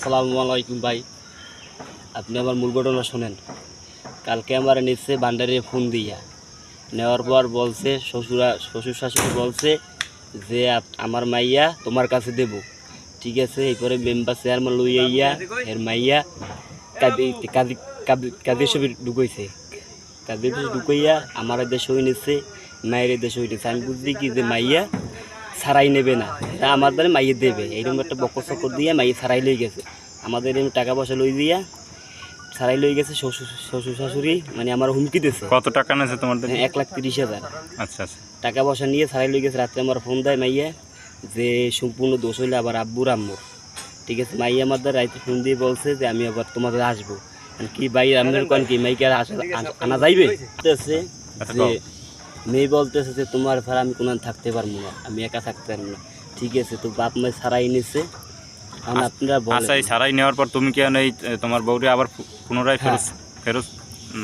আসসালামু আলাইকুম ভাই, আপনি আমার মূল ঘটনা শোনেন। কালকে আমার নিচ্ছে ভান্ডারে ফোন দিয়া নেওয়ার পর বলছে শ্বশুর শাশুড়ি বলছে যে আমার মাইয়া তোমার কাছে দেব। ঠিক আছে, এরপরে মেম্বার চেয়ারম্যান লইয়া এর মাইয়া কাদের ছবি ঢুকাইছে, কাদের ঢুকাইয়া আমার দেশে হয়ে নিচ্ছে, মায়ের দেশে হয়ে নিচ্ছে। আমি বুঝলি কি যে মাইয়া ছাড়াই নেবে না, এটা আমার দ্বারা মাইয়ে দেবে, এইরকম একটা বকর চক্কর দিয়ে মাইয়ে ছাড়াই লই গেছে। আমাদের এরকম টাকা পয়সা লই দিয়া ছাড়াই লই গেছে। শ্বশুর শাশুড়ি মানে আমার হুমকি দিচ্ছে। কত টাকা নিয়েছে তোমার? 1,30,000। আচ্ছা আচ্ছা, টাকা পয়সা নিয়ে ছাড়াই লই গেছে। রাত্রে আমার ফোন দেয় মাইয়া যে সম্পূর্ণ দোষ হইলে আবার আব্বুর আম্মুর। ঠিক আছে, মাইয়া আমার দ্বারা রাত্রে ফোন দিয়ে বলছে যে আমি আবার তোমাদের আসবো। কি ভাই আপনার কোন কি মাইকে আনা যাইবে? যে মেয়ে বলতেছে যে তোমার ছাড়া আমি কোনো থাকতে পারবো না, আমি একা থাকতে পারবো না। ঠিক আছে, তো বাপ মাই ছাড়াই নিচ্ছে। আপনারা আচ্ছা, এই ছাড়াই নেওয়ার পর তুমি কি এই তোমার বউরে আবার পুনরায় ফেরত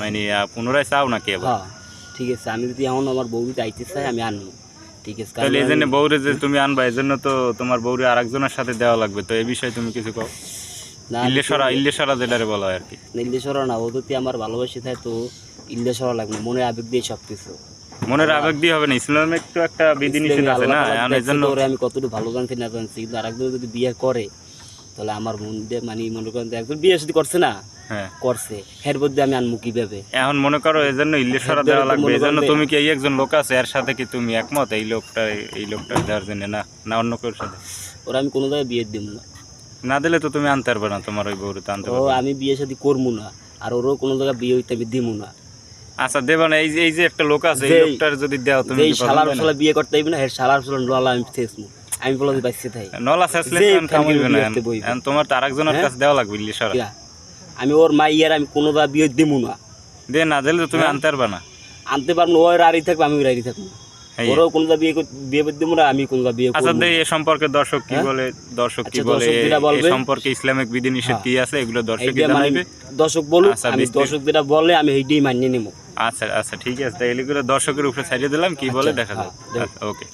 মানে পুনরায় চাও নাকি? হ্যাঁ ঠিক আছে, আমি যদি এখন আমার বউকে চাইতে চাই আমি আনবো। ঠিক আছে, তাহলে এই জন্য বউরে যে তুমি আনবা এই জন্য তো তোমার বউরে আরেকজনের সাথে দেওয়া লাগবে, তো এই বিষয়ে তুমি কিছু কও। ইল্লেশরা যেটারে বলা হয় আর কি। ইল্লেশরা না, ও যদি আমার ভালোবাসি থাকে তো ইল্লেশরা লাগবে, মনের আবেগ দিয়ে সব কিছু। মনের আবেগ দিয়ে হবে না, ইসলামে একটু একটা বিধিনিষেধ আছে না, এই জন্য আমি কতটুকু ভালো জানছি না জানছি, কিন্তু আরেকজন যদি বিয়ে করে তাহলে আমার মন দিয়ে মানে মনে করেন একজন বিয়ে যদি করছে না, করছে এর মধ্যে আমি আনমু কিভাবে? এখন মনে করো এই জন্য ইল্লেশরা দেওয়া লাগবে, এই জন্য তুমি কি এই একজন লোক আছে এর সাথে কি তুমি একমত এই লোকটা দেওয়ার জন্য? না অন্য কেউ সাথে? ওরা আমি কোনো জায়গায় বিয়ে দিব না। না দিলে তো তুমি আনতে পারবে না, তোমার ওই বউরে তো আনতে পারবে। ও আমি বিয়ে শাদী করবো না, আর ওরও কোনো জায়গায় বিয়ে হইতে আমি দিব না। আচ্ছা দেবা না, এই যে একটা লোক আছে এই লোকটার যদি দাও তুমি এই শালার শালা বিয়ে করতে হইবে না, এর শালার শালা নলা আমি ছেছমু, আমি বলে দি বাইছে থাই নলা ছেছলে কাম হইবে না। এখন তোমার তো আরেকজনের কাছে দেওয়া লাগবে ইল্লেশরা। আমি ওর মাইয়ার আমি কোনো জায়গায় বিয়ে দিব না। দে না দিলে তুমি আনতে পারবে না। আনতে পারবো না, ওই রাড়ি থাকবে আমি রাড়ি থাকবো। ওরও কোনো জায়গায় বিয়ে দিব না, আমি কোনো জায়গায় বিয়ে করব। আচ্ছা দে এই সম্পর্কে দর্শক কি বলে, এই সম্পর্কে ইসলামিক বিধিনিষেধ কি আছে এগুলো দর্শক জানাইবে। দর্শক বলুক, আমি দর্শক যেটা বলে আমি এইটাই মানিয়ে নেব। আচ্ছা আচ্ছা ঠিক আছে, তাই এগুলো দর্শকের উপরে ছাড়িয়ে দিলাম, কি বলে দেখা যাবে। ওকে।